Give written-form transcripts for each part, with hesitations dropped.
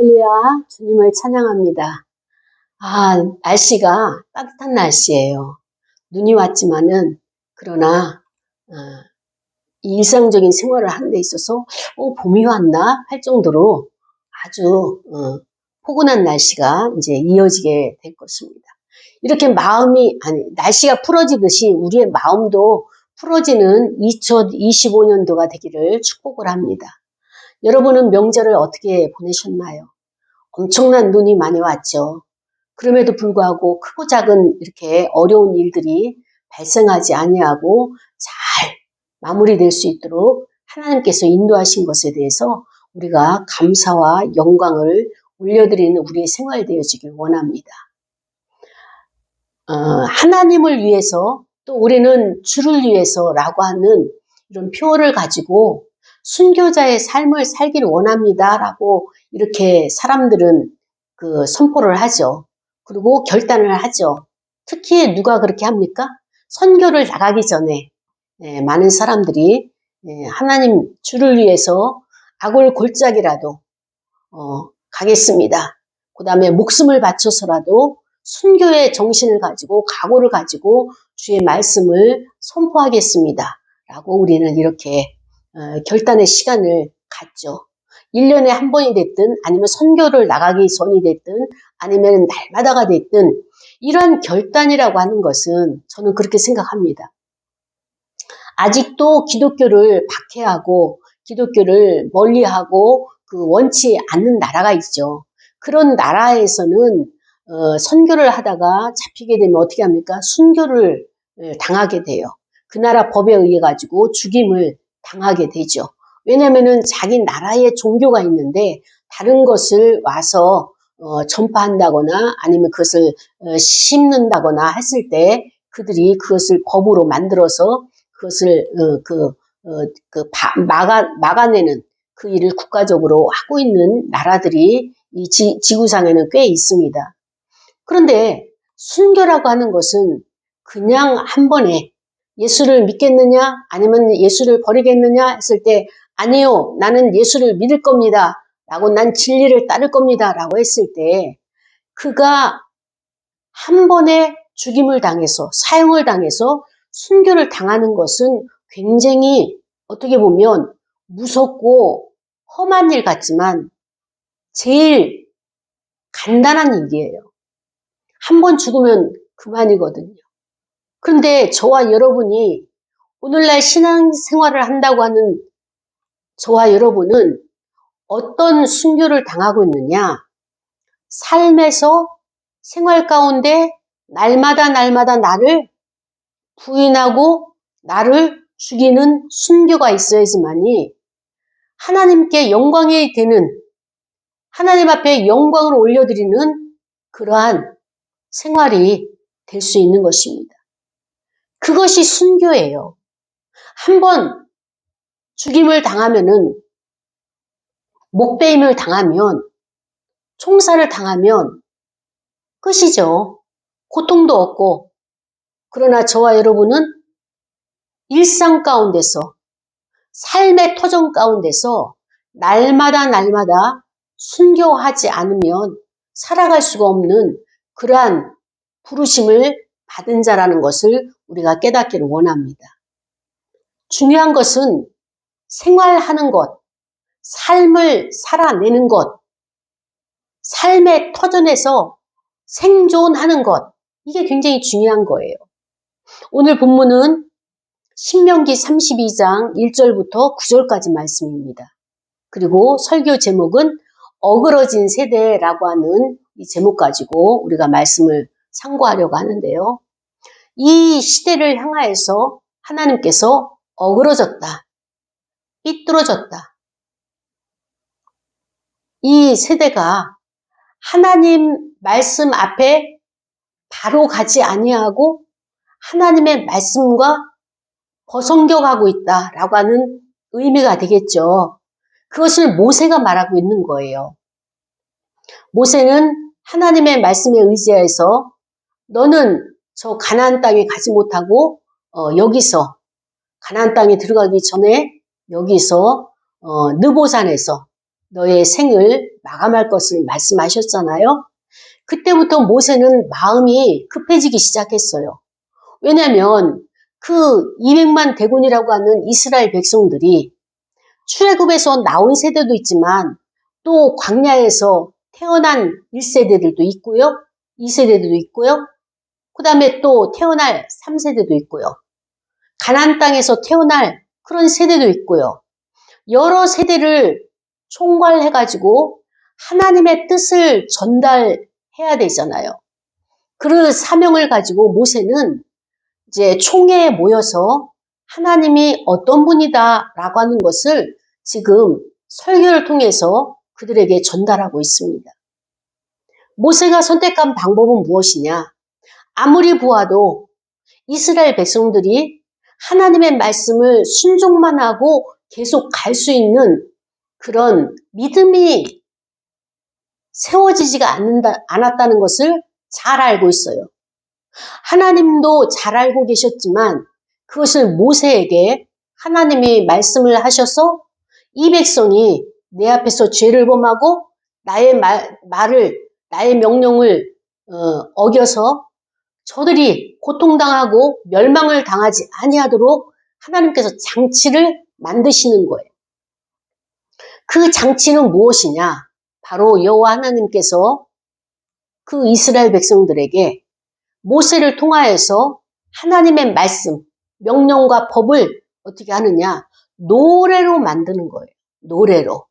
할렐루야, 주님을 찬양합니다. 날씨가 따뜻한 날씨예요. 눈이 왔지만은, 그러나, 이 일상적인 생활을 하는 데 있어서, 봄이 왔나? 할 정도로 아주, 포근한 날씨가 이제 이어지게 될 것입니다. 이렇게 날씨가 풀어지듯이 우리의 마음도 풀어지는 2025년도가 되기를 축복을 합니다. 여러분은 명절을 어떻게 보내셨나요? 엄청난 눈이 많이 왔죠. 그럼에도 불구하고 크고 작은 이렇게 어려운 일들이 발생하지 아니하고 잘 마무리될 수 있도록 하나님께서 인도하신 것에 대해서 우리가 감사와 영광을 올려드리는 우리의 생활 되어지길 원합니다. 하나님을 위해서 또 우리는 주를 위해서라고 하는 이런 표어를 가지고 순교자의 삶을 살기를 원합니다라고 이렇게 사람들은 선포를 하죠. 그리고 결단을 하죠. 특히 누가 그렇게 합니까? 선교를 나가기 전에 많은 사람들이 하나님 주를 위해서 악을 골짜기라도 가겠습니다. 그 다음에 목숨을 바쳐서라도 순교의 정신을 가지고 각오를 가지고 주의 말씀을 선포하겠습니다. 라고 우리는 이렇게 결단의 시간을 갖죠. 1년에 한 번이 됐든 아니면 선교를 나가기 전이 됐든 아니면 날마다가 됐든 이러한 결단이라고 하는 것은 저는 그렇게 생각합니다. 아직도 기독교를 박해하고 기독교를 멀리하고 원치 않는 나라가 있죠. 그런 나라에서는 선교를 하다가 잡히게 되면 어떻게 합니까? 순교를 당하게 돼요. 그 나라 법에 의해 가지고 죽임을 당하게 되죠. 왜냐면은 자기 나라의 종교가 있는데 다른 것을 와서 전파한다거나 아니면 그것을 심는다거나 했을 때 그들이 그것을 법으로 만들어서 그것을 막아내는 그 일을 국가적으로 하고 있는 나라들이 이 지구상에는 꽤 있습니다. 그런데 순교라고 하는 것은 그냥 한 번에 예수를 믿겠느냐 아니면 예수를 버리겠느냐 했을 때 아니요, 나는 예수를 믿을 겁니다 라고 난 진리를 따를 겁니다 라고 했을 때 그가 한 번에 죽임을 당해서 사형을 당해서 순교를 당하는 것은 굉장히 어떻게 보면 무섭고 험한 일 같지만 제일 간단한 일이에요. 한 번 죽으면 그만이거든요. 그런데 저와 여러분이 오늘날 신앙생활을 한다고 하는 저와 여러분은 어떤 순교를 당하고 있느냐? 삶에서 생활 가운데 날마다 나를 부인하고 나를 죽이는 순교가 있어야지만이 하나님께 영광이 되는 하나님 앞에 영광을 올려드리는 그러한 생활이 될 수 있는 것입니다. 그것이 순교예요. 한번 죽임을 당하면은 목베임을 당하면 총살을 당하면 끝이죠. 고통도 없고 그러나 저와 여러분은 일상 가운데서 삶의 터전 가운데서 날마다 순교하지 않으면 살아갈 수가 없는 그러한 부르심을 받은 자라는 것을 우리가 깨닫기를 원합니다. 중요한 것은 생활하는 것, 삶을 살아내는 것, 삶의 터전에서 생존하는 것, 이게 굉장히 중요한 거예요. 오늘 본문은 신명기 32장 1절부터 9절까지 말씀입니다. 그리고 설교 제목은 어그러진 세대라고 하는 이 제목 가지고 우리가 말씀을 상고하려고 하는데요. 이 시대를 향하여서 하나님께서 어그러졌다, 삐뚤어졌다. 이 세대가 하나님 말씀 앞에 바로 가지 아니하고 하나님의 말씀과 벗어겨가고 있다라고 하는 의미가 되겠죠. 그것을 모세가 말하고 있는 거예요. 모세는 하나님의 말씀에 의지해서 너는 저 가나안 땅에 가지 못하고 여기서 가나안 땅에 들어가기 전에 여기서 느보산에서 너의 생을 마감할 것을 말씀하셨잖아요. 그때부터 모세는 마음이 급해지기 시작했어요. 왜냐하면 그 200만 대군이라고 하는 이스라엘 백성들이 출애굽에서 나온 세대도 있지만 또 광야에서 태어난 1세대들도 있고요. 2세대들도 있고요. 그 다음에 또 태어날 3세대도 있고요. 가나안 땅에서 태어날 그런 세대도 있고요. 여러 세대를 총괄해가지고 하나님의 뜻을 전달해야 되잖아요. 그 사명을 가지고 모세는 이제 총회에 모여서 하나님이 어떤 분이다라고 하는 것을 지금 설교를 통해서 그들에게 전달하고 있습니다. 모세가 선택한 방법은 무엇이냐? 아무리 보아도 이스라엘 백성들이 하나님의 말씀을 순종만 하고 계속 갈 수 있는 그런 믿음이 세워지지가 않았다는 것을 잘 알고 있어요. 하나님도 잘 알고 계셨지만 그것을 모세에게 하나님이 말씀을 하셔서 이 백성이 내 앞에서 죄를 범하고 나의 나의 명령을 어겨서 저들이 고통당하고 멸망을 당하지 아니하도록 하나님께서 장치를 만드시는 거예요. 그 장치는 무엇이냐? 바로 여호와 하나님께서 그 이스라엘 백성들에게 모세를 통하여서 하나님의 말씀, 명령과 법을 어떻게 하느냐? 노래로 만드는 거예요. 노래로.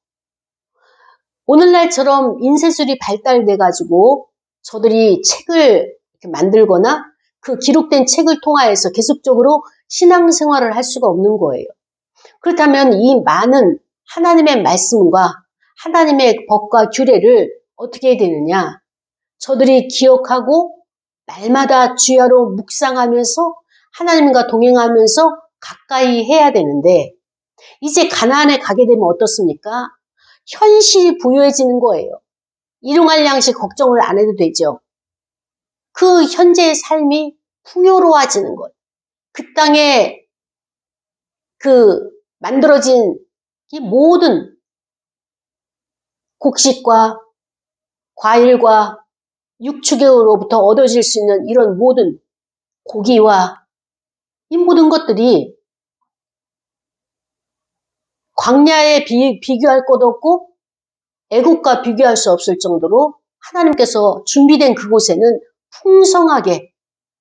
오늘날처럼 인쇄술이 발달돼가지고 저들이 책을 이렇게 만들거나 그 기록된 책을 통하여서 계속적으로 신앙생활을 할 수가 없는 거예요. 그렇다면 이 많은 하나님의 말씀과 하나님의 법과 규례를 어떻게 해야 되느냐? 저들이 기억하고 날마다 주야로 묵상하면서 하나님과 동행하면서 가까이 해야 되는데 이제 가나안에 가게 되면 어떻습니까? 현실이 부유해지는 거예요. 일용할 양식 걱정을 안 해도 되죠. 그 현재의 삶이 풍요로워지는 거예요. 그 땅에 그 만들어진 이 모든 곡식과 과일과 육축으로부터 얻어질 수 있는 이런 모든 고기와 이 모든 것들이 광야에 비교할 것 없고 애국과 비교할 수 없을 정도로 하나님께서 준비된 그곳에는 풍성하게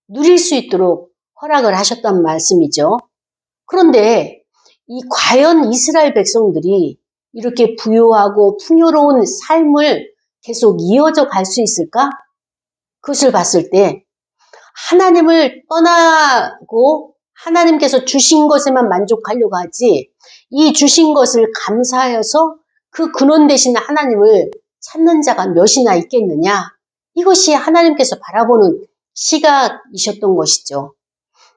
누릴 수 있도록 허락을 하셨단 말씀이죠. 그런데 과연 이스라엘 백성들이 이렇게 부유하고 풍요로운 삶을 계속 이어져 갈 수 있을까? 그것을 봤을 때 하나님을 떠나고 하나님께서 주신 것에만 만족하려고 하지 이 주신 것을 감사하여서 그 근원 되신 하나님을 찾는 자가 몇이나 있겠느냐? 이것이 하나님께서 바라보는 시각이셨던 것이죠.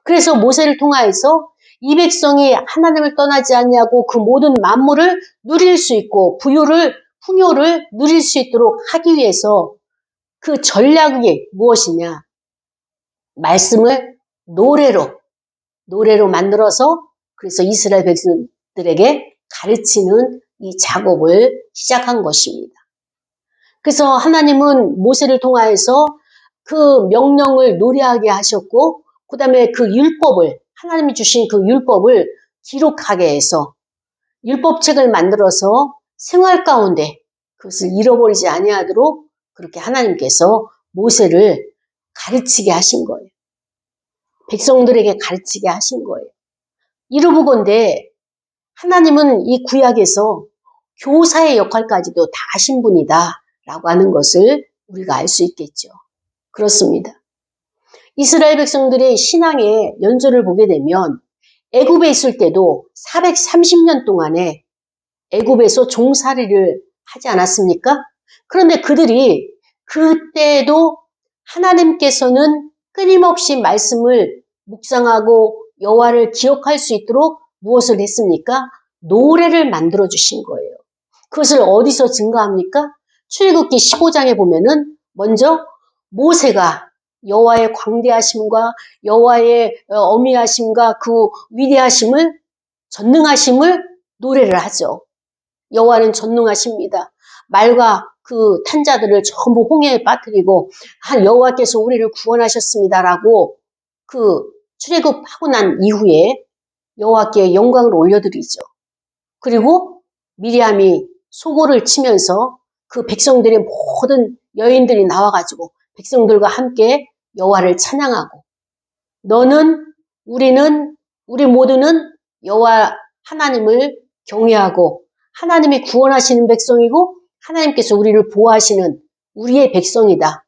그래서 모세를 통하여서 이 백성이 하나님을 떠나지 않냐고 그 모든 만물을 누릴 수 있고 풍요를 누릴 수 있도록 하기 위해서 그 전략이 무엇이냐? 말씀을 노래로 만들어서 그래서 이스라엘 백성들에게 가르치는 이 작업을 시작한 것입니다. 그래서 하나님은 모세를 통하여서 그 명령을 노래하게 하셨고 그 다음에 그 율법을 하나님이 주신 그 율법을 기록하게 해서 율법책을 만들어서 생활 가운데 그것을 잃어버리지 아니하도록 그렇게 하나님께서 모세를 가르치게 하신 거예요. 백성들에게 가르치게 하신 거예요. 이러보건대 하나님은 이 구약에서 교사의 역할까지도 다 하신 분이다 라고 하는 것을 우리가 알 수 있겠죠. 그렇습니다. 이스라엘 백성들의 신앙의 연조를 보게 되면 애굽에 있을 때도 430년 동안에 애굽에서 종살이를 하지 않았습니까? 그런데 그들이 그때도 하나님께서는 끊임없이 말씀을 묵상하고 여호와를 기억할 수 있도록 무엇을 했습니까? 노래를 만들어 주신 거예요. 그것을 어디서 증거합니까? 출애굽기 15장에 보면은 먼저 모세가 여호와의 광대하심과 여호와의 어미하심과 그 위대하심을 전능하심을 노래를 하죠. 여호와는 전능하십니다. 말과 그 탄자들을 전부 홍해에 빠뜨리고 여호와께서 우리를 구원하셨습니다라고 그 출애굽하고 난 이후에 여호와께 영광을 올려드리죠. 그리고 미리암이 소고를 치면서 그 백성들의 모든 여인들이 나와가지고 백성들과 함께 여호와를 찬양하고 우리 모두는 여호와 하나님을 경외하고 하나님이 구원하시는 백성이고 하나님께서 우리를 보호하시는 우리의 백성이다.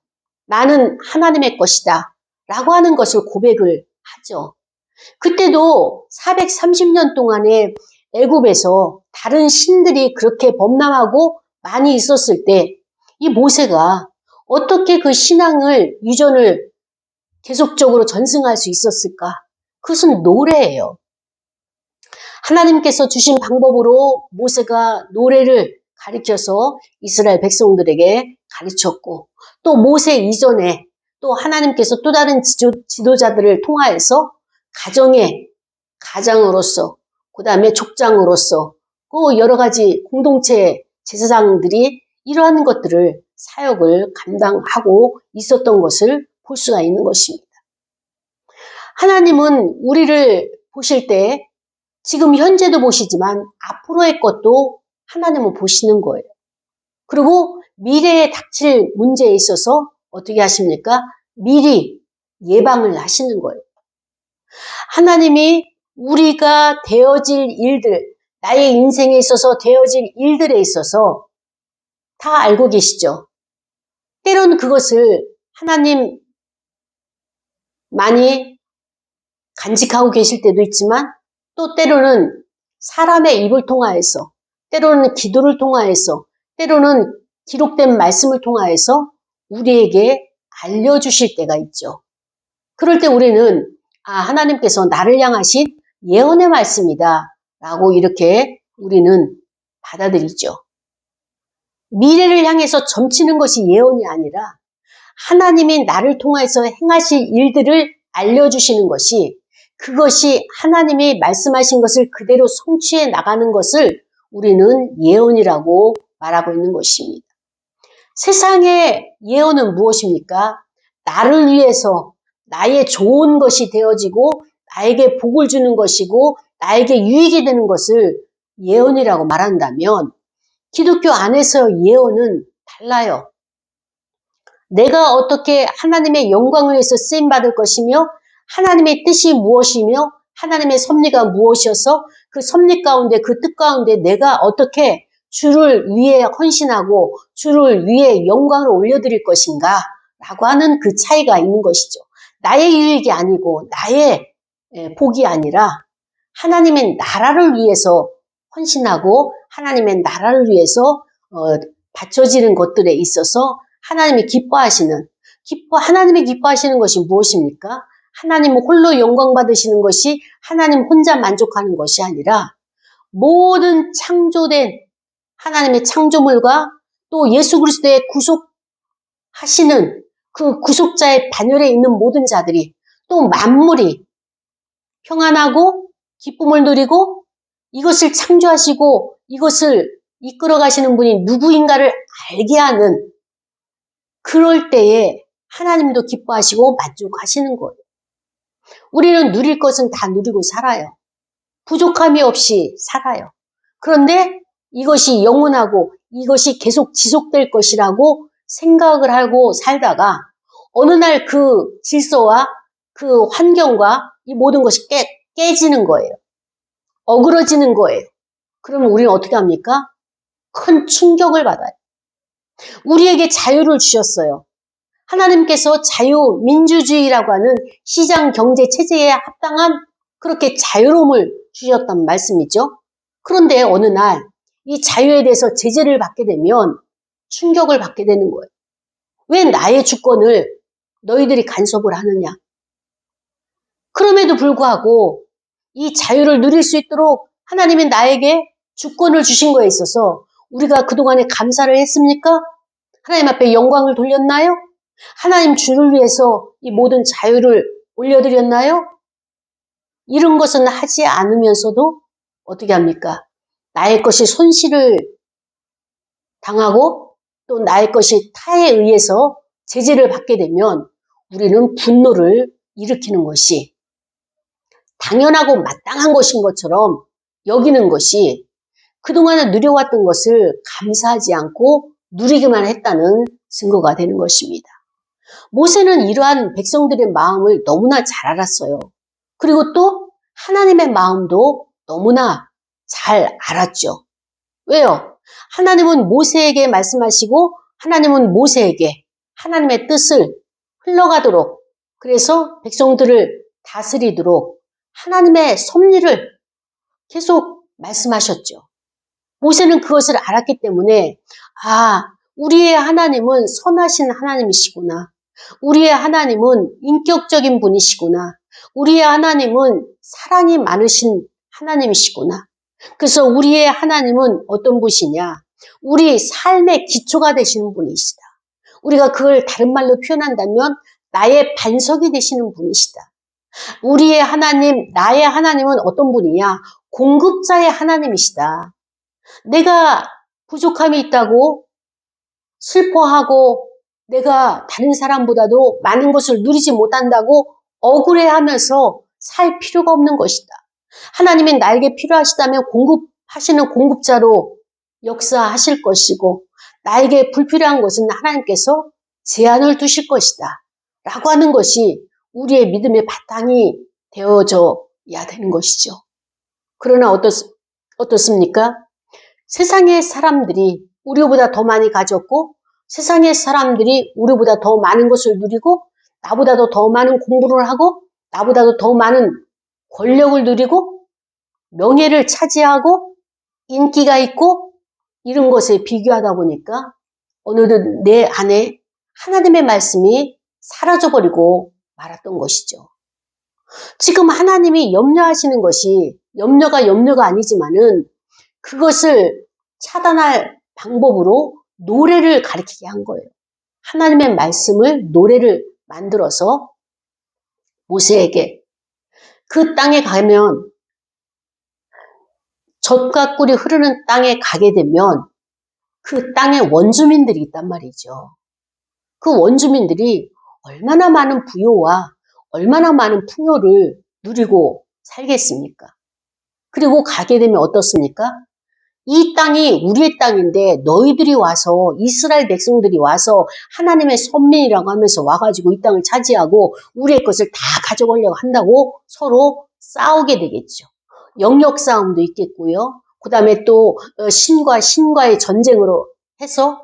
나는 하나님의 것이다. 라고 하는 것을 고백을 하죠. 그때도 430년 동안에 애굽에서 다른 신들이 그렇게 범람하고 많이 있었을 때 이 모세가 어떻게 그 신앙을 유전을 계속적으로 전승할 수 있었을까? 그것은 노래예요. 하나님께서 주신 방법으로 모세가 노래를 가르쳐서 이스라엘 백성들에게 가르쳤고 또 모세 이전에 또 하나님께서 또 다른 지도자들을 통하여서 가장으로서 그 다음에 족장으로서 그 여러 가지 공동체 제사장들이 이러한 것들을 사역을 감당하고 있었던 것을 볼 수가 있는 것입니다. 하나님은 우리를 보실 때 지금 현재도 보시지만 앞으로의 것도 하나님은 보시는 거예요. 그리고 미래에 닥칠 문제에 있어서 어떻게 하십니까? 미리 예방을 하시는 거예요. 하나님이 우리가 되어질 일들, 나의 인생에 있어서 되어질 일들에 있어서 다 알고 계시죠. 때로는 그것을 하나님 많이 간직하고 계실 때도 있지만 또 때로는 사람의 입을 통하여서 때로는 기도를 통하여서 때로는 기록된 말씀을 통하여서 우리에게 알려주실 때가 있죠. 그럴 때 우리는 하나님께서 나를 향하신 예언의 말씀이다 라고 이렇게 우리는 받아들이죠. 미래를 향해서 점치는 것이 예언이 아니라 하나님이 나를 통해서 행하실 일들을 알려주시는 것이 그것이 하나님이 말씀하신 것을 그대로 성취해 나가는 것을 우리는 예언이라고 말하고 있는 것입니다. 세상의 예언은 무엇입니까? 나를 위해서 나의 좋은 것이 되어지고 나에게 복을 주는 것이고 나에게 유익이 되는 것을 예언이라고 말한다면 기독교 안에서 예언은 달라요. 내가 어떻게 하나님의 영광을 위해서 쓰임받을 것이며 하나님의 뜻이 무엇이며 하나님의 섭리가 무엇이어서 그 섭리 가운데 그 뜻 가운데 내가 어떻게 주를 위해 헌신하고 주를 위해 영광을 올려드릴 것인가 라고 하는 그 차이가 있는 것이죠. 나의 유익이 아니고 나의 복이 아니라 하나님의 나라를 위해서 헌신하고 하나님의 나라를 위해서 바쳐지는 것들에 있어서 하나님이 하나님이 기뻐하시는 것이 무엇입니까? 하나님 홀로 영광 받으시는 것이 하나님 혼자 만족하는 것이 아니라 모든 창조된 하나님의 창조물과 또 예수 그리스도의 구속하시는 그 구속자의 반열에 있는 모든 자들이 또 만물이 평안하고 기쁨을 누리고 이것을 창조하시고 이것을 이끌어 가시는 분이 누구인가를 알게 하는 그럴 때에 하나님도 기뻐하시고 만족하시는 거예요. 우리는 누릴 것은 다 누리고 살아요. 부족함이 없이 살아요. 그런데 이것이 영원하고 이것이 계속 지속될 것이라고 생각을 하고 살다가 어느 날 그 질서와 그 환경과 이 모든 것이 깨지는 거예요. 어그러지는 거예요. 그러면 우리는 어떻게 합니까? 큰 충격을 받아요. 우리에게 자유를 주셨어요. 하나님께서 자유민주주의라고 하는 시장 경제 체제에 합당한 그렇게 자유로움을 주셨단 말씀이죠. 그런데 어느 날 이 자유에 대해서 제재를 받게 되면 충격을 받게 되는 거예요. 왜 나의 주권을 너희들이 간섭을 하느냐? 그럼에도 불구하고 이 자유를 누릴 수 있도록 하나님이 나에게 주권을 주신 거에 있어서 우리가 그동안에 감사를 했습니까? 하나님 앞에 영광을 돌렸나요? 하나님 주를 위해서 이 모든 자유를 올려드렸나요? 이런 것은 하지 않으면서도 어떻게 합니까? 나의 것이 손실을 당하고 또 나의 것이 타에 의해서 제재를 받게 되면 우리는 분노를 일으키는 것이 당연하고 마땅한 것인 것처럼 여기는 것이 그동안에 누려왔던 것을 감사하지 않고 누리기만 했다는 증거가 되는 것입니다. 모세는 이러한 백성들의 마음을 너무나 잘 알았어요. 그리고 또 하나님의 마음도 너무나 잘 알았죠. 왜요? 하나님은 모세에게 말씀하시고 하나님은 모세에게 하나님의 뜻을 흘러가도록 그래서 백성들을 다스리도록 하나님의 섭리를 계속 말씀하셨죠. 모세는 그것을 알았기 때문에 우리의 하나님은 선하신 하나님이시구나. 우리의 하나님은 인격적인 분이시구나. 우리의 하나님은 사랑이 많으신 하나님이시구나. 그래서 우리의 하나님은 어떤 분이시냐? 우리 삶의 기초가 되시는 분이시다. 우리가 그걸 다른 말로 표현한다면 나의 반석이 되시는 분이시다. 우리의 하나님, 나의 하나님은 어떤 분이냐? 공급자의 하나님이시다. 내가 부족함이 있다고 슬퍼하고 내가 다른 사람보다도 많은 것을 누리지 못한다고 억울해하면서 살 필요가 없는 것이다. 하나님이 나에게 필요하시다면 공급하시는 공급자로 역사하실 것이고 나에게 불필요한 것은 하나님께서 제한을 두실 것이다. 라고 하는 것이 우리의 믿음의 바탕이 되어져야 되는 것이죠. 그러나 어떻습니까? 세상의 사람들이 우리보다 더 많이 가졌고 세상의 사람들이 우리보다 더 많은 것을 누리고 나보다도 더 많은 공부를 하고 나보다도 더 많은 권력을 누리고 명예를 차지하고 인기가 있고 이런 것에 비교하다 보니까 어느덧 내 안에 하나님의 말씀이 사라져버리고 말았던 것이죠. 지금 하나님이 염려하시는 것이 염려가 아니지만은 그것을 차단할 방법으로 노래를 가르치게 한 거예요. 하나님의 말씀을 노래를 만들어서 모세에게 그 땅에 가면 젖과 꿀이 흐르는 땅에 가게 되면 그 땅에 원주민들이 있단 말이죠. 그 원주민들이 얼마나 많은 부요와 얼마나 많은 풍요를 누리고 살겠습니까? 그리고 가게 되면 어떻습니까? 이 땅이 우리의 땅인데 너희들이 와서 이스라엘 백성들이 와서 하나님의 선민이라고 하면서 와가지고 이 땅을 차지하고 우리의 것을 다 가져가려고 한다고 서로 싸우게 되겠죠. 영역 싸움도 있겠고요. 그 다음에 또 신과 신과의 전쟁으로 해서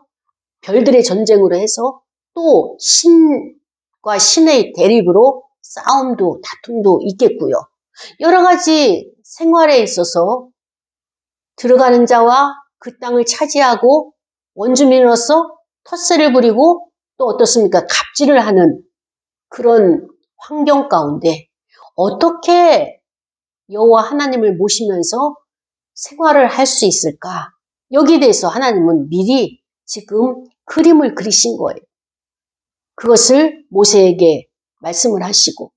별들의 전쟁으로 해서 또 신과 신의 대립으로 싸움도 다툼도 있겠고요. 여러 가지 생활에 있어서 들어가는 자와 그 땅을 차지하고 원주민으로서 텃세를 부리고 또 어떻습니까? 갑질을 하는 그런 환경 가운데 어떻게 여호와 하나님을 모시면서 생활을 할 수 있을까? 여기에 대해서 하나님은 미리 지금 그림을 그리신 거예요. 그것을 모세에게 말씀을 하시고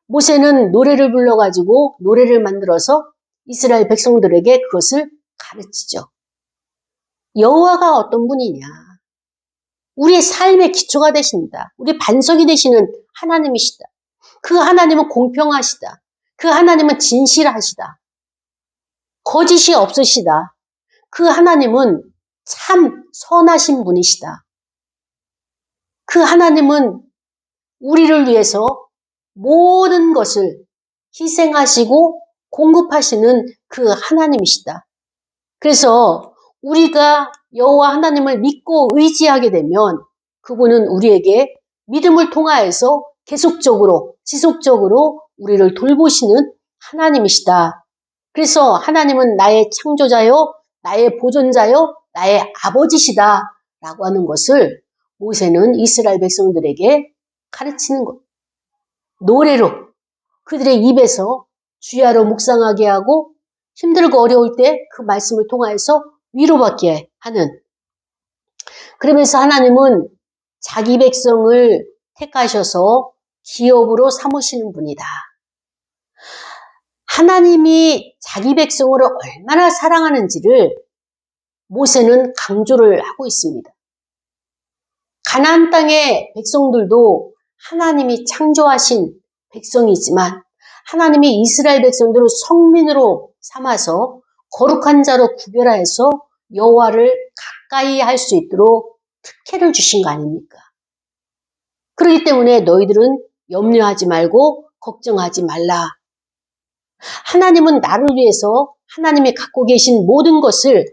모세는 노래를 불러가지고 노래를 만들어서 이스라엘 백성들에게 그것을 가르치죠. 여호와가 어떤 분이냐? 우리의 삶의 기초가 되신다. 우리 반석이 되시는 하나님이시다. 그 하나님은 공평하시다. 그 하나님은 진실하시다. 거짓이 없으시다. 그 하나님은 참 선하신 분이시다. 그 하나님은 우리를 위해서 모든 것을 희생하시고 공급하시는 그 하나님이시다. 그래서 우리가 여호와 하나님을 믿고 의지하게 되면 그분은 우리에게 믿음을 통하여서 계속적으로 지속적으로 우리를 돌보시는 하나님이시다. 그래서 하나님은 나의 창조자요, 나의 보존자요, 나의 아버지시다 라고 하는 것을 모세는 이스라엘 백성들에게 가르치는 것. 노래로 그들의 입에서 주야로 묵상하게 하고 힘들고 어려울 때 그 말씀을 통하여서 위로받게 하는. 그러면서 하나님은 자기 백성을 택하셔서 기업으로 삼으시는 분이다. 하나님이 자기 백성을 얼마나 사랑하는지를 모세는 강조를 하고 있습니다. 가나안 땅의 백성들도 하나님이 창조하신 백성이지만 하나님이 이스라엘 백성들을 성민으로 삼아서 거룩한 자로 구별하여서 여호와를 가까이 할 수 있도록 특혜를 주신 거 아닙니까? 그렇기 때문에 너희들은 염려하지 말고 걱정하지 말라. 하나님은 나를 위해서 하나님이 갖고 계신 모든 것을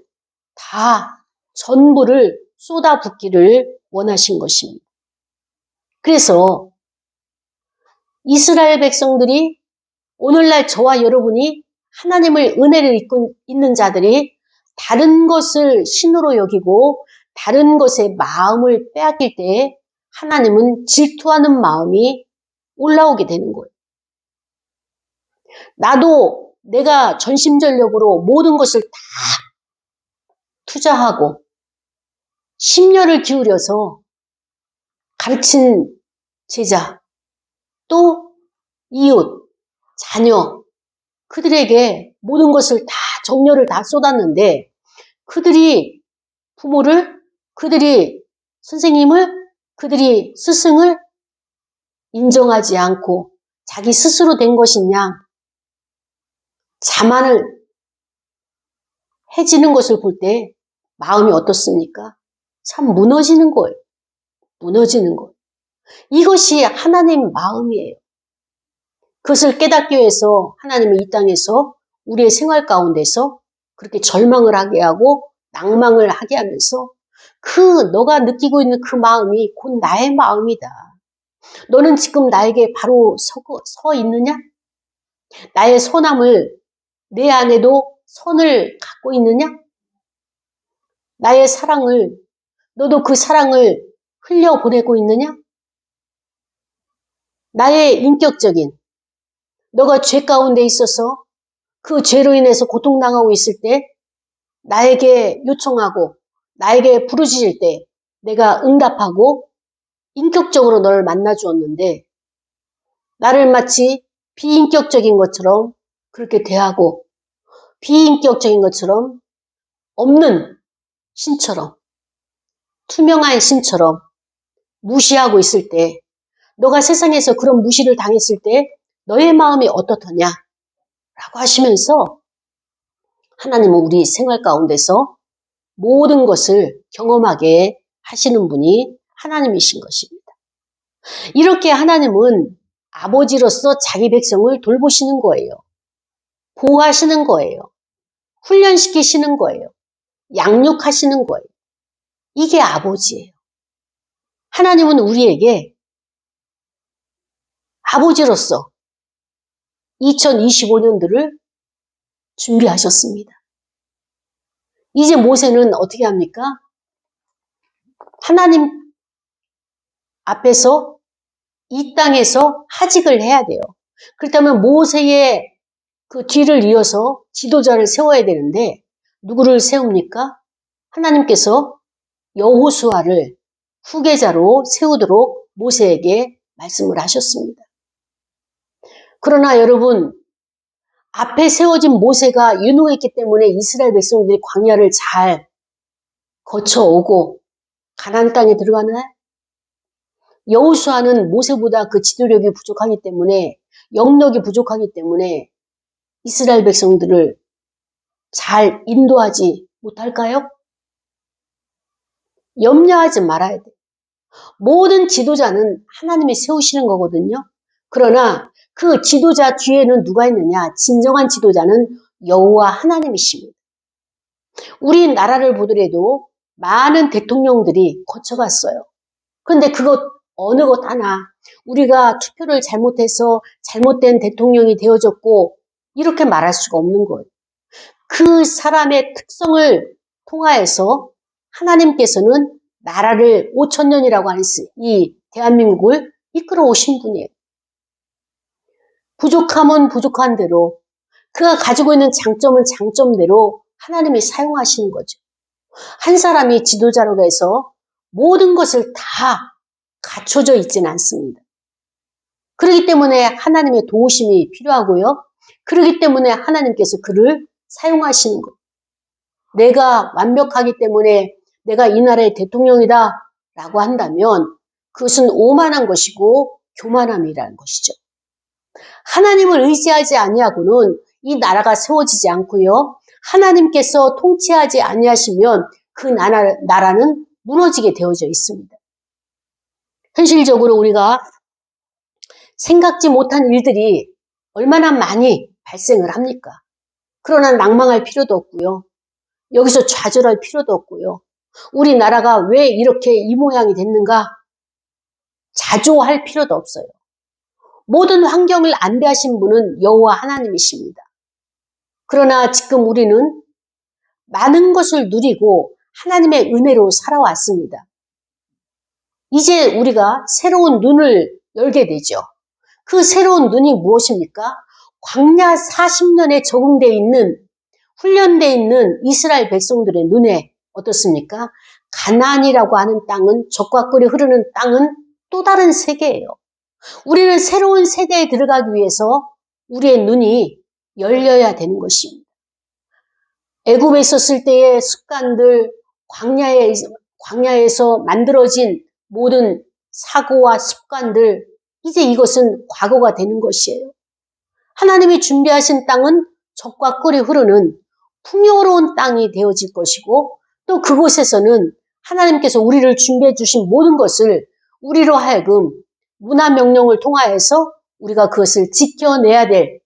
다 전부를 쏟아붓기를 원하신 것입니다. 그래서 이스라엘 백성들이 오늘날 저와 여러분이 하나님의 은혜를 입고 있는 자들이 다른 것을 신으로 여기고 다른 것에 마음을 빼앗길 때 하나님은 질투하는 마음이 올라오게 되는 거예요. 나도 내가 전심전력으로 모든 것을 다 투자하고 심려를 기울여서 가르친 제자, 또 이웃, 자녀, 그들에게 모든 것을 다 정열을 다 쏟았는데 그들이 부모를, 그들이 선생님을, 그들이 스승을 인정하지 않고 자기 스스로 된 것이냐, 자만을 해지는 것을 볼 때 마음이 어떻습니까? 참 무너지는 거예요. 무너지는 거예요. 이것이 하나님 마음이에요. 그것을 깨닫기 위해서 하나님은 이 땅에서 우리의 생활 가운데서 그렇게 절망을 하게 하고 낭망을 하게 하면서 너가 느끼고 있는 그 마음이 곧 나의 마음이다. 너는 지금 나에게 바로 서 있느냐? 나의 선함을 내 안에도 선을 갖고 있느냐? 나의 사랑을, 너도 그 사랑을 흘려보내고 있느냐? 나의 인격적인, 너가 죄 가운데 있어서 그 죄로 인해서 고통당하고 있을 때 나에게 요청하고 나에게 부르짖을 때 내가 응답하고 인격적으로 너를 만나 주었는데 나를 마치 비인격적인 것처럼 그렇게 대하고 비인격적인 것처럼 없는 신처럼 투명한 신처럼 무시하고 있을 때 너가 세상에서 그런 무시를 당했을 때 너의 마음이 어떻더냐 라고 하시면서 하나님은 우리 생활 가운데서 모든 것을 경험하게 하시는 분이 하나님이신 것입니다. 이렇게 하나님은 아버지로서 자기 백성을 돌보시는 거예요. 보호하시는 거예요. 훈련시키시는 거예요. 양육하시는 거예요. 이게 아버지예요. 하나님은 우리에게 아버지로서 2025년도를 준비하셨습니다. 이제 모세는 어떻게 합니까? 하나님 앞에서 이 땅에서 하직을 해야 돼요. 그렇다면 모세의 그 뒤를 이어서 지도자를 세워야 되는데 누구를 세웁니까? 하나님께서 여호수아를 후계자로 세우도록 모세에게 말씀을 하셨습니다. 그러나 여러분, 앞에 세워진 모세가 유능했기 때문에 이스라엘 백성들이 광야를 잘 거쳐오고 가나안 땅에 들어가나요? 여호수아는 모세보다 그 지도력이 부족하기 때문에 영역이 부족하기 때문에 이스라엘 백성들을 잘 인도하지 못할까요? 염려하지 말아야 돼. 모든 지도자는 하나님이 세우시는 거거든요. 그러나 그 지도자 뒤에는 누가 있느냐? 진정한 지도자는 여호와 하나님이십니다. 우리 나라를 보더라도 많은 대통령들이 거쳐갔어요. 그런데 그것 어느 것 하나 우리가 투표를 잘못해서 잘못된 대통령이 되어졌고 이렇게 말할 수가 없는 거예요. 그 사람의 특성을 통하여서 하나님께서는 나라를 5,000년이라고 하는 이 대한민국을 이끌어 오신 분이에요. 부족함은 부족한 대로 그가 가지고 있는 장점은 장점대로 하나님이 사용하시는 거죠. 한 사람이 지도자로 해서 모든 것을 다 갖춰져 있지는 않습니다. 그렇기 때문에 하나님의 도우심이 필요하고요. 그렇기 때문에 하나님께서 그를 사용하시는 것. 내가 완벽하기 때문에 내가 이 나라의 대통령이다 라고 한다면 그것은 오만한 것이고 교만함이라는 것이죠. 하나님을 의지하지 아니하고는 이 나라가 세워지지 않고요. 하나님께서 통치하지 아니하시면 그 나라는 무너지게 되어져 있습니다. 현실적으로 우리가 생각지 못한 일들이 얼마나 많이 발생을 합니까? 그러나 낭망할 필요도 없고요. 여기서 좌절할 필요도 없고요. 우리나라가 왜 이렇게 이 모양이 됐는가? 자조할 필요도 없어요. 모든 환경을 안배하신 분은 여호와 하나님이십니다. 그러나 지금 우리는 많은 것을 누리고 하나님의 은혜로 살아왔습니다. 이제 우리가 새로운 눈을 열게 되죠. 그 새로운 눈이 무엇입니까? 광야 40년에 적응되어 있는, 훈련되어 있는 이스라엘 백성들의 눈에 어떻습니까? 가나안이라고 하는 땅은, 젖과 꿀이 흐르는 땅은 또 다른 세계예요. 우리는 새로운 세계에 들어가기 위해서 우리의 눈이 열려야 되는 것입니다. 애굽에 있었을 때의 습관들, 광야에서 만들어진 모든 사고와 습관들, 이제 이것은 과거가 되는 것이에요. 하나님이 준비하신 땅은 젖과 꿀이 흐르는 풍요로운 땅이 되어질 것이고, 또 그곳에서는 하나님께서 우리를 준비해 주신 모든 것을 우리로 하여금 문화 명령을 통하여서 우리가 그것을 지켜내야 될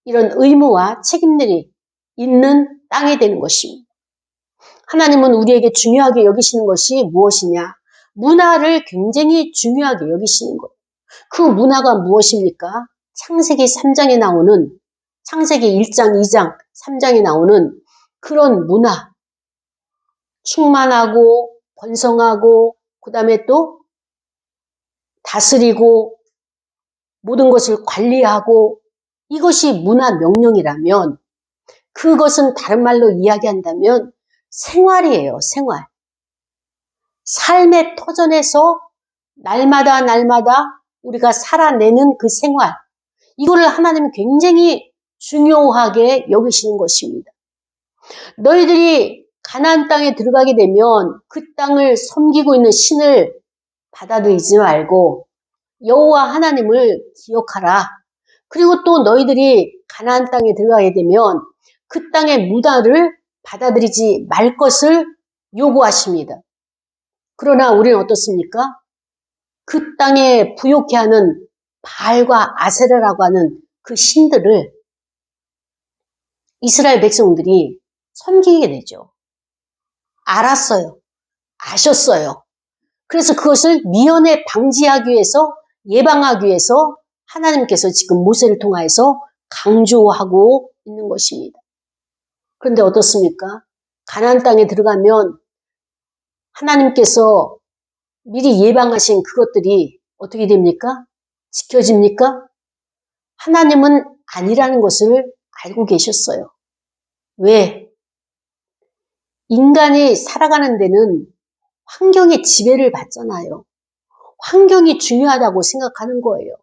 이런 의무와 책임들이 있는 땅이 되는 것입니다. 하나님은 우리에게 중요하게 여기시는 것이 무엇이냐? 문화를 굉장히 중요하게 여기시는 거예요. 그 문화가 무엇입니까? 창세기 3장에 나오는, 창세기 1장, 2장, 3장에 나오는 그런 문화. 충만하고 번성하고 그 다음에 또 다스리고 모든 것을 관리하고, 이것이 문화 명령이라면 그것은 다른 말로 이야기한다면 생활이에요. 생활. 삶의 터전에서 날마다 우리가 살아내는 그 생활, 이거를 하나님은 굉장히 중요하게 여기시는 것입니다. 너희들이 가나안 땅에 들어가게 되면 그 땅을 섬기고 있는 신을 받아들이지 말고 여호와 하나님을 기억하라. 그리고 또 너희들이 가나안 땅에 들어가게 되면 그 땅의 문화를 받아들이지 말 것을 요구하십니다. 그러나 우리는 어떻습니까? 그 땅에 부욕해 하는 바알과 아세라라고 하는 그 신들을 이스라엘 백성들이 섬기게 되죠. 알았어요. 아셨어요. 그래서 그것을 미연에 방지하기 위해서, 예방하기 위해서 하나님께서 지금 모세를 통하여서 강조하고 있는 것입니다. 그런데 어떻습니까? 가나안 땅에 들어가면 하나님께서 미리 예방하신 그것들이 어떻게 됩니까? 지켜집니까? 하나님은 아니라는 것을 알고 계셨어요. 왜? 인간이 살아가는 데는 환경의 지배를 받잖아요. 환경이 중요하다고 생각하는 거예요.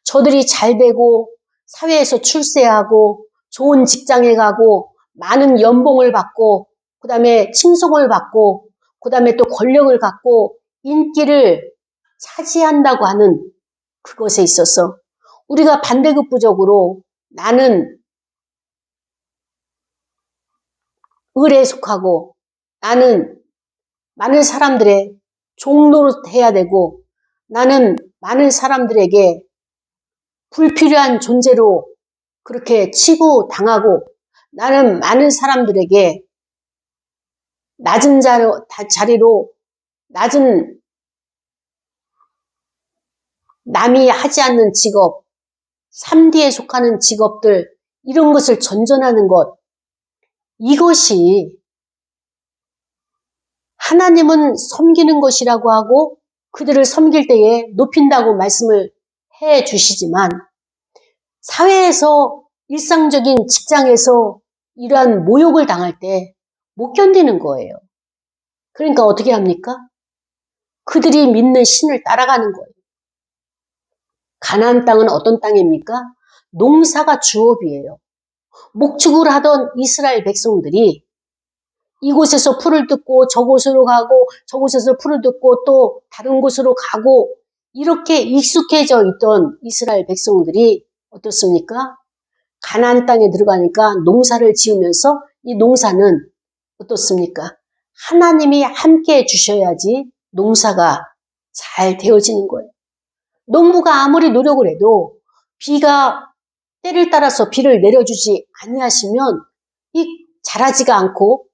저들이 잘 되고 사회에서 출세하고 좋은 직장에 가고 많은 연봉을 받고 그 다음에 칭송을 받고 그 다음에 또 권력을 갖고 인기를 차지한다고 하는 그것에 있어서 우리가 반대급부적으로 나는 을에 속하고 나는 많은 사람들의 종노릇해야 되고 나는 많은 사람들에게 불필요한 존재로 그렇게 취급당하고 나는 많은 사람들에게 낮은 자리로 낮은 남이 하지 않는 직업, 3D에 속하는 직업들, 이런 것을 전전하는 것, 이것이 하나님은 섬기는 것이라고 하고 그들을 섬길 때에 높인다고 말씀을 해 주시지만 사회에서 일상적인 직장에서 이러한 모욕을 당할 때 못 견디는 거예요. 그러니까 어떻게 합니까? 그들이 믿는 신을 따라가는 거예요. 가나안 땅은 어떤 땅입니까? 농사가 주업이에요. 목축을 하던 이스라엘 백성들이 이곳에서 풀을 뜯고 저곳으로 가고 저곳에서 풀을 뜯고 또 다른 곳으로 가고 이렇게 익숙해져 있던 이스라엘 백성들이 어떻습니까? 가나안 땅에 들어가니까 농사를 지으면서 이 농사는 어떻습니까? 하나님이 함께 해주셔야지 농사가 잘 되어지는 거예요. 농부가 아무리 노력을 해도 비가 때를 따라서 비를 내려주지 아니하시면 이 자라지가 않고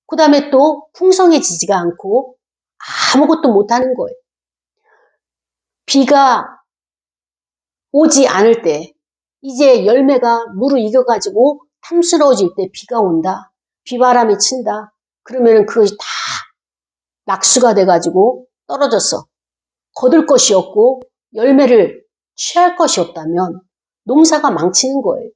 그 다음에 또 풍성해지지가 않고 아무것도 못하는 거예요. 비가 오지 않을 때 이제 열매가 무르익어가지고 탐스러워질 때 비가 온다. 비바람이 친다. 그러면 그것이 다 낙수가 돼가지고 떨어져서 거둘 것이 없고 열매를 취할 것이 없다면 농사가 망치는 거예요.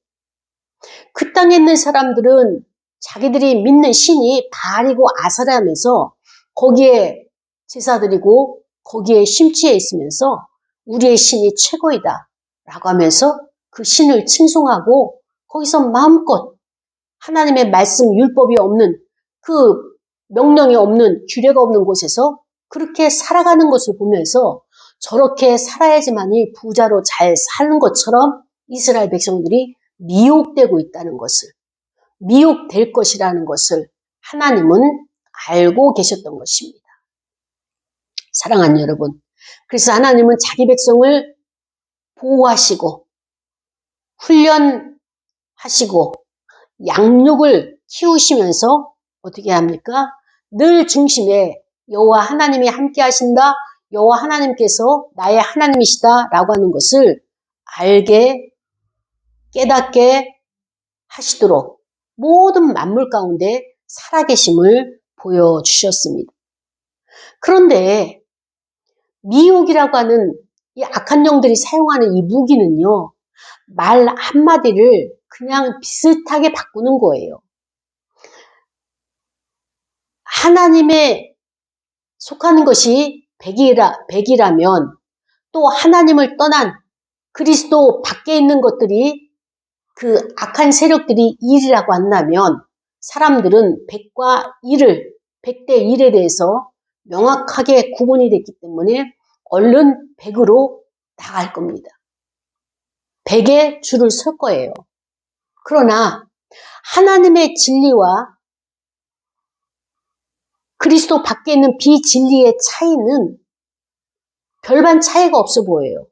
그 땅에 있는 사람들은 자기들이 믿는 신이 바알이고 아세라면서 거기에 제사드리고 거기에 심취해 있으면서 우리의 신이 최고이다 라고 하면서 그 신을 칭송하고 거기서 마음껏 하나님의 말씀 율법이 없는 그 명령이 없는 규례가 없는 곳에서 그렇게 살아가는 것을 보면서 저렇게 살아야지만이 부자로 잘 사는 것처럼 이스라엘 백성들이 미혹되고 있다는 것을, 미혹될 것이라는 것을 하나님은 알고 계셨던 것입니다. 사랑하는 여러분, 그래서 하나님은 자기 백성을 보호하시고 훈련하시고 양육을 키우시면서 어떻게 합니까? 늘 중심에 여호와 하나님이 함께 하신다. 여호와 하나님께서 나의 하나님이시다 라고 하는 것을 알게 깨닫게 하시도록 모든 만물 가운데 살아계심을 보여주셨습니다. 그런데 미혹이라고 하는 이 악한 영들이 사용하는 이 무기는요. 말 한마디를 그냥 비슷하게 바꾸는 거예요. 하나님에 속하는 것이 백이라면 또 하나님을 떠난 그리스도 밖에 있는 것들이 그 악한 세력들이 1이라고 한다면 사람들은 100과 1을 100대 1에 대해서 명확하게 구분이 됐기 때문에 얼른 100으로 나갈 겁니다. 100에 줄을 설 거예요. 그러나 하나님의 진리와 그리스도 밖에 있는 비진리의 차이는 별반 차이가 없어 보여요.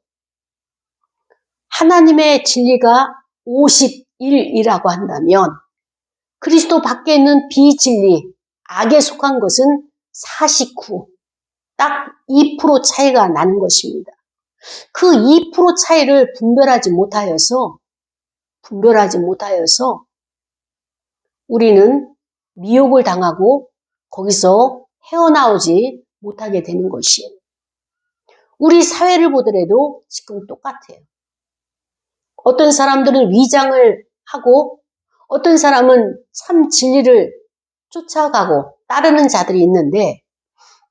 하나님의 진리가 51이라고 한다면 그리스도 밖에 있는 비진리, 악에 속한 것은 49, 딱 2% 차이가 나는 것입니다. 그 2% 차이를 분별하지 못하여서 우리는 미혹을 당하고 거기서 헤어나오지 못하게 되는 것이에요. 우리 사회를 보더라도 지금 똑같아요. 어떤 사람들은 위장을 하고 어떤 사람은 참 진리를 쫓아가고 따르는 자들이 있는데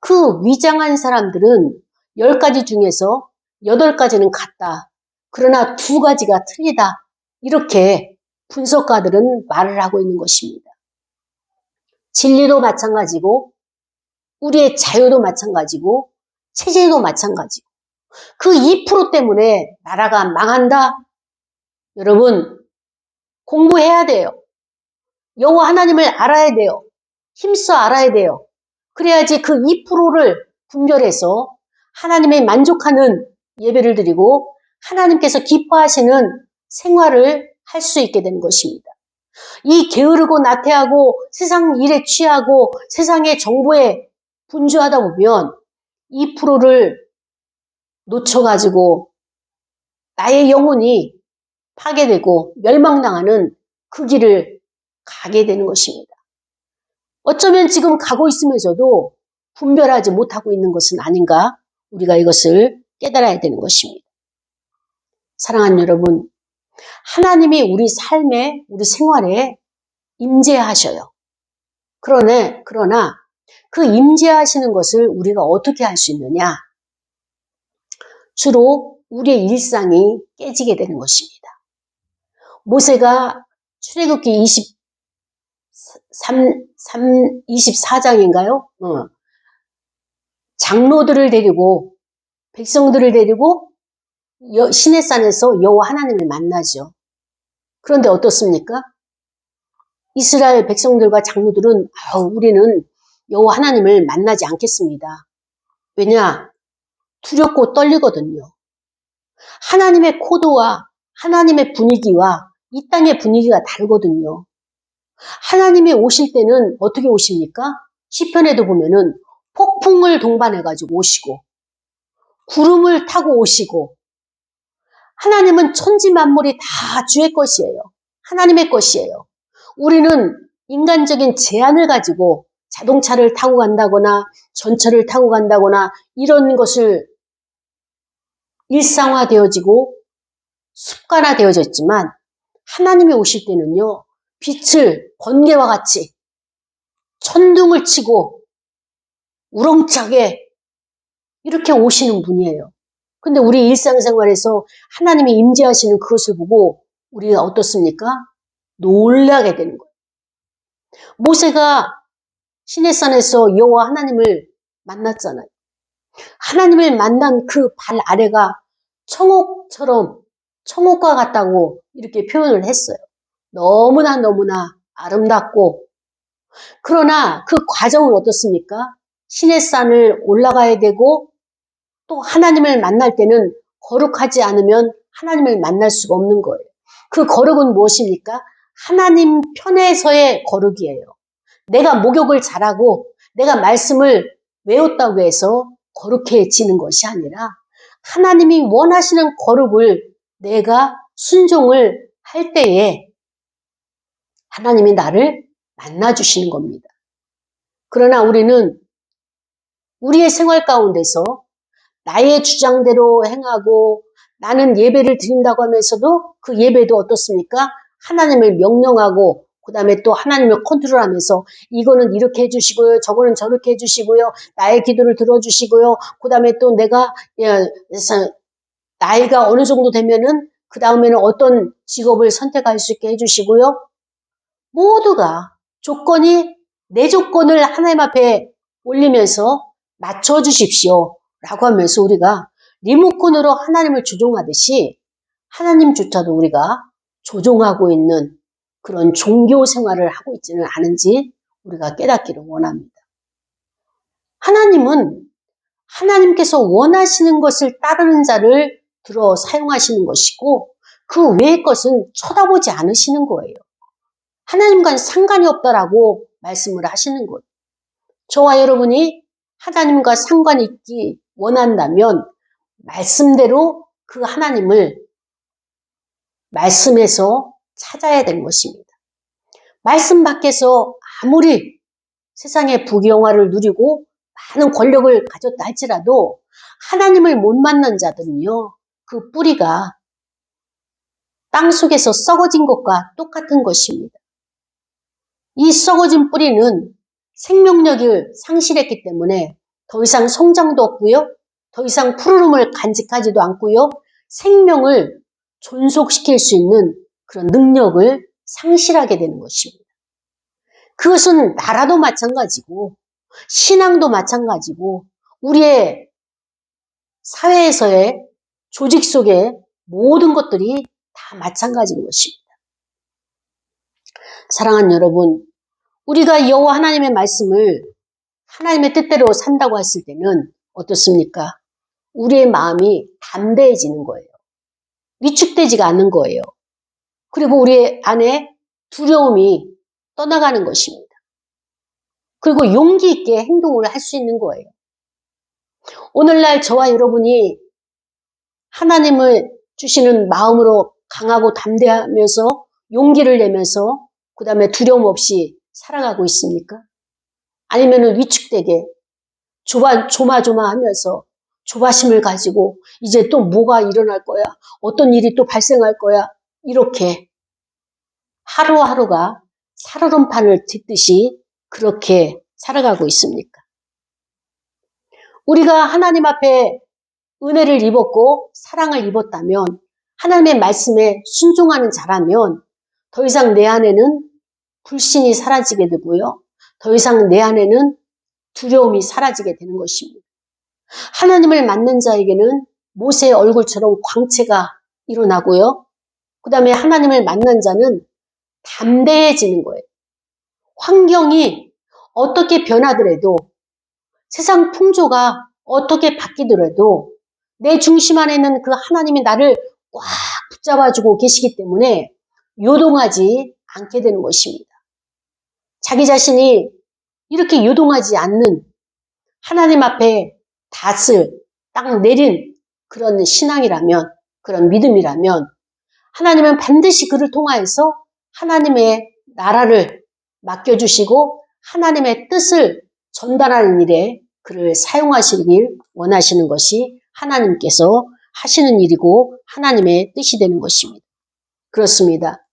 그 위장한 사람들은 10가지 중에서 8가지는 같다. 그러나 2가지가 틀리다. 이렇게 분석가들은 말을 하고 있는 것입니다. 진리도 마찬가지고 우리의 자유도 마찬가지고 체제도 마찬가지고 그 2% 때문에 나라가 망한다. 여러분 공부해야 돼요. 여호와 하나님을 알아야 돼요. 힘써 알아야 돼요. 그래야지 그 2%를 분별해서 하나님의 만족하는 예배를 드리고 하나님께서 기뻐하시는 생활을 할 수 있게 되는 것입니다. 이 게으르고 나태하고 세상 일에 취하고 세상의 정보에 분주하다 보면 2%를 놓쳐가지고 나의 영혼이 파괴되고 멸망당하는 그 길을 가게 되는 것입니다. 어쩌면 지금 가고 있으면서도 분별하지 못하고 있는 것은 아닌가? 우리가 이것을 깨달아야 되는 것입니다. 사랑하는 여러분, 하나님이 우리 삶에, 우리 생활에 임재하셔요. 그러나 그 임재하시는 것을 우리가 어떻게 할 수 있느냐? 주로 우리의 일상이 깨지게 되는 것입니다. 모세가 출애굽기 24장인가요? 장로들을 데리고 백성들을 데리고 시내산에서 여호와 하나님을 만나죠. 그런데 어떻습니까? 이스라엘 백성들과 장로들은 우리는 여호와 하나님을 만나지 않겠습니다. 왜냐? 두렵고 떨리거든요. 하나님의 코드와 하나님의 분위기와 이 땅의 분위기가 다르거든요. 하나님이 오실 때는 어떻게 오십니까? 시편에도 보면은 폭풍을 동반해가지고 오시고 구름을 타고 오시고 하나님은 천지 만물이 다 주의 것이에요. 하나님의 것이에요. 우리는 인간적인 제한을 가지고 자동차를 타고 간다거나 전철을 타고 간다거나 이런 것을 일상화되어지고 습관화되어졌지만 하나님이 오실 때는요. 빛을 번개와 같이 천둥을 치고 우렁차게 이렇게 오시는 분이에요. 근데 우리 일상생활에서 하나님이 임재하시는 그것을 보고 우리가 어떻습니까? 놀라게 되는 거예요. 모세가 시내산에서 여호와 하나님을 만났잖아요. 하나님을 만난 그 발 아래가 청옥과 같다고 이렇게 표현을 했어요. 너무나 아름답고 그러나 그 과정은 어떻습니까? 시내산을 올라가야 되고 또 하나님을 만날 때는 거룩하지 않으면 하나님을 만날 수가 없는 거예요. 그 거룩은 무엇입니까? 하나님 편에서의 거룩이에요. 내가 목욕을 잘하고 내가 말씀을 외웠다고 해서 거룩해지는 것이 아니라 하나님이 원하시는 거룩을 내가 순종을 할 때에 하나님이 나를 만나주시는 겁니다. 그러나 우리는 우리의 생활 가운데서 나의 주장대로 행하고 나는 예배를 드린다고 하면서도 그 예배도 어떻습니까? 하나님을 명령하고 그 다음에 또 하나님을 컨트롤하면서 이거는 이렇게 해주시고요. 저거는 저렇게 해주시고요. 나의 기도를 들어주시고요. 그 다음에 또 내가 나이가 어느 정도 되면은 그 다음에는 어떤 직업을 선택할 수 있게 해주시고요. 모두가 내 조건을 하나님 앞에 올리면서 맞춰주십시오. 라고 하면서 우리가 리모컨으로 하나님을 조종하듯이 하나님조차도 우리가 조종하고 있는 그런 종교 생활을 하고 있지는 않은지 우리가 깨닫기를 원합니다. 하나님은 하나님께서 원하시는 것을 따르는 자를 들어 사용하시는 것이고 그 외의 것은 쳐다보지 않으시는 거예요. 하나님과는 상관이 없다라고 말씀을 하시는 거예요. 저와 여러분이 하나님과 상관이 있기 원한다면 말씀대로 그 하나님을 말씀에서 찾아야 되는 것입니다. 말씀 밖에서 아무리 세상의 부귀영화를 누리고 많은 권력을 가졌다 할지라도 하나님을 못 만난 자들은요. 그 뿌리가 땅속에서 썩어진 것과 똑같은 것입니다. 이 썩어진 뿌리는 생명력을 상실했기 때문에 더 이상 성장도 없고요. 더 이상 푸르름을 간직하지도 않고요. 생명을 존속시킬 수 있는 그런 능력을 상실하게 되는 것입니다. 그것은 나라도 마찬가지고 신앙도 마찬가지고 우리의 사회에서의 조직 속의 모든 것들이 다 마찬가지인 것입니다. 사랑하는 여러분, 우리가 여호와 하나님의 말씀을 하나님의 뜻대로 산다고 했을 때는 어떻습니까? 우리의 마음이 담대해지는 거예요. 위축되지가 않는 거예요. 그리고 우리 안에 두려움이 떠나가는 것입니다. 그리고 용기 있게 행동을 할 수 있는 거예요. 오늘날 저와 여러분이 하나님을 주시는 마음으로 강하고 담대하면서 용기를 내면서 그 다음에 두려움 없이 살아가고 있습니까? 아니면 위축되게 조마조마하면서 조바심을 가지고 이제 또 뭐가 일어날 거야? 어떤 일이 또 발생할 거야? 이렇게 하루하루가 살얼음판을 딛듯이 그렇게 살아가고 있습니까? 우리가 하나님 앞에 은혜를 입었고 사랑을 입었다면 하나님의 말씀에 순종하는 자라면 더 이상 내 안에는 불신이 사라지게 되고요. 더 이상 내 안에는 두려움이 사라지게 되는 것입니다. 하나님을 만난 자에게는 모세의 얼굴처럼 광채가 일어나고요. 그 다음에 하나님을 만난 자는 담대해지는 거예요. 환경이 어떻게 변하더라도, 세상 풍조가 어떻게 바뀌더라도 내 중심 안에는 그 하나님이 나를 꽉 붙잡아주고 계시기 때문에 요동하지 않게 되는 것입니다. 자기 자신이 이렇게 요동하지 않는, 하나님 앞에 닷을 딱 내린 그런 신앙이라면, 그런 믿음이라면 하나님은 반드시 그를 통하여서 하나님의 나라를 맡겨주시고 하나님의 뜻을 전달하는 일에 그를 사용하시길 원하시는 것이 하나님께서 하시는 일이고 하나님의 뜻이 되는 것입니다. 그렇습니다.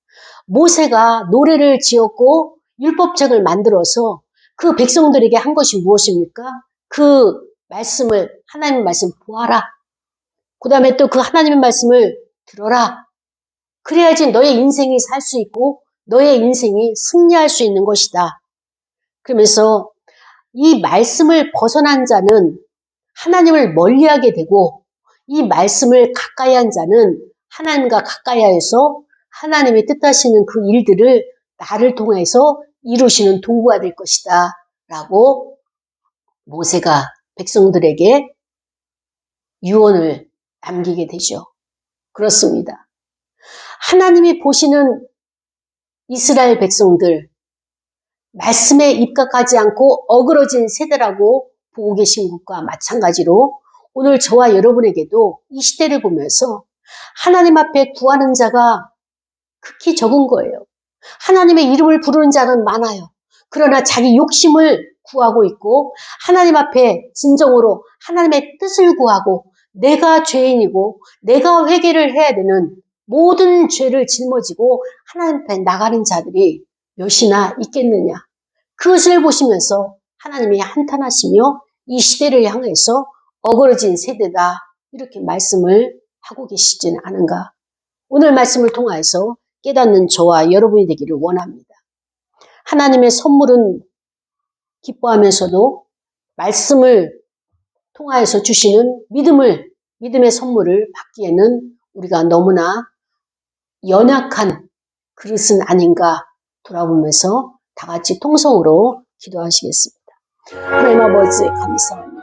모세가 노래를 지었고 율법책을 만들어서 그 백성들에게 한 것이 무엇입니까? 그 말씀을, 하나님의 말씀 보아라. 그 다음에 또 그 하나님의 말씀을 들어라. 그래야지 너의 인생이 살 수 있고 너의 인생이 승리할 수 있는 것이다. 그러면서 이 말씀을 벗어난 자는 하나님을 멀리하게 되고 이 말씀을 가까이 한 자는 하나님과 가까이 하여서 하나님의 뜻하시는 그 일들을 나를 통해서 이루시는 도구가 될 것이다 라고 모세가 백성들에게 유언을 남기게 되죠. 그렇습니다. 하나님이 보시는 이스라엘 백성들, 말씀에 입각하지 않고 어그러진 세대라고 보고 계신 것과 마찬가지로 오늘 저와 여러분에게도 이 시대를 보면서 하나님 앞에 구하는 자가 극히 적은 거예요. 하나님의 이름을 부르는 자는 많아요. 그러나 자기 욕심을 구하고 있고 하나님 앞에 진정으로 하나님의 뜻을 구하고 내가 죄인이고 내가 회개를 해야 되는 모든 죄를 짊어지고 하나님 앞에 나가는 자들이 몇이나 있겠느냐. 그것을 보시면서 하나님이 한탄하시며 이 시대를 향해서 어그러진 세대다 이렇게 말씀을 하고 계시지는 않은가. 오늘 말씀을 통해서 깨닫는 저와 여러분이 되기를 원합니다. 하나님의 선물은 기뻐하면서도 말씀을 통하여서 주시는 믿음의 선물을 받기에는 우리가 너무나 연약한 그릇은 아닌가 돌아보면서 다 같이 통성으로 기도하시겠습니다. 하나님 아버지 감사합니다.